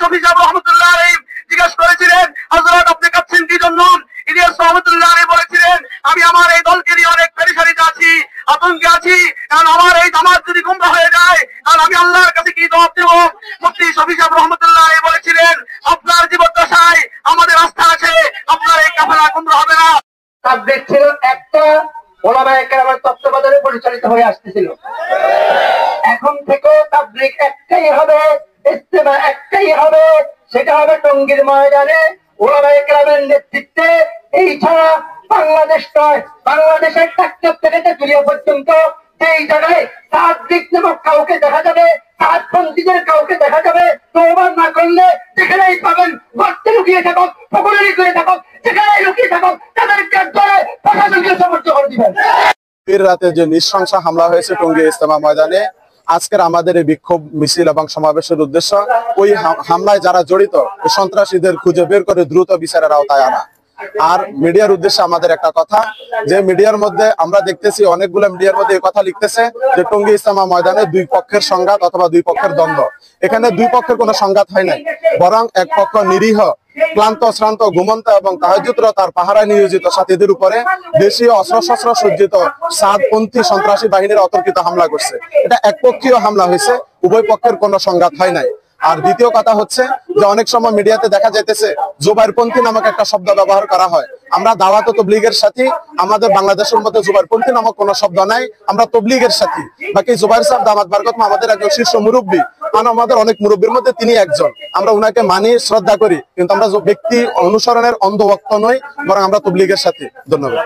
শফি সাহেব রহমতুল্লাহ আলাইহি জিজ্ঞেস করেছিলেন, হযরত আপনি কাঁদছেন কি জন্য? ইলিয়াস রহমতুল্লাহ আলাইহি বলেছিলেন, আমি আমার এই দলকে নিয়ে অনেক পেরেশানিতে আছি, আতঙ্কে আছি, কারণ আমার এই জামাত যদি গুমরা হয়ে যায় তাহলে আমি আল্লাহর কাছে কি জবাব দেব? মুফতি শফি সাহেব রহমতুল্লাহ আলাইহি বলেছিলেন, আপনার জীবদ্দশায় আমাদের আস্থা আছে, আপনার এই কাফেলা গুমরা হবে না। তাবলীগ ছিল একটা, ওলামায়ে কেরামের তত্ত্বাবধানে পরিচালিত হয়ে আসতেছিল। এখন থেকে তাবলীগ একটাই হবে, ইজতেমা একটাই হবে, সেটা হবে টঙ্গীর ময়দানে ওলামায়ে কেরামের নেতৃত্বে। এই ছাড়া বাংলাদেশ নয়, বাংলাদেশের টাকটাক থেকে তেতুলিয়া পর্যন্ত যেই জায়গায় তাবলীগ নামক কাউকে দেখা যাবে, তাবপন্থীদের কাউকে দেখা যাবে, তওবা না করলে যেখানেই পাবেন, গর্তে লুকিয়ে থাকুক, পুকুরে লুকিয়ে থাকুক, যেখানেই লুকিয়ে থাকুক, তাদেরকে ধরে প্রশাসনকে সমর্থন করে দিবেন। এর রাতে যে নৃশংস হামলা হয়েছে টঙ্গী ইজতেমা ময়দানে, আজকের আমাদের এই বিক্ষোভ মিছিল এবং সমাবেশের উদ্দেশ্য ওই হামলায় যারা জড়িত সন্ত্রাসীদের খুঁজে বের করে দ্রুত বিচারের আওতায় আনা। আর মিডিয়ার উদ্দেশ্যে আমাদের একটা কথা, যে মিডিয়ার মধ্যে আমরা দেখতেছি অনেকগুলো মিডিয়ার মধ্যে এই কথা লিখতেছে যে টঙ্গী ইজতেমা ময়দানে দুই পক্ষের সংঘাত অথবা দুই পক্ষের দ্বন্দ্ব। এখানে দুই পক্ষের কোনো সংঘাত হয় নাই, বরং এক পক্ষ নিরীহ, ক্লান্ত, শ্রান্ত, ঘুমন্ত এবং তাহাজ্জুদরত তার পাহারায় নিয়োজিত সাথীদের উপরে দেশীয় অস্ত্র সজ্জিত সাদপন্থী সন্ত্রাসী বাহিনীর অতর্কিত হামলা করছে। এটা একপক্ষীয় হামলা হয়েছে, উভয় পক্ষের কোনো সংঘাত হয় নাই। আর দ্বিতীয় কথা হচ্ছে যে অনেক সময় মিডিয়াতে দেখা যাইতেছে জুবাইরপন্থী নামক একটা শব্দ ব্যবহার করা হয়। আমরা দাওয়াত ও তবলিগের সাথী, আমাদের বাংলাদেশের মধ্যে জুবাইরপন্থী নামক কোনো শব্দ নাই, আমরা তবলিগের সাথী। বাকি জুবাইর সাহেব দামাত বারকত আমাদের একজন শীর্ষ মুরব্বী, কারণ আমাদের অনেক মুরব্বীর মধ্যে তিনি একজন, আমরা উনাকে মানি, শ্রদ্ধা করি, কিন্তু আমরা ব্যক্তি অনুসরণের অন্ধভক্ত নই, বরং আমরা তবলিগের সাথী। ধন্যবাদ।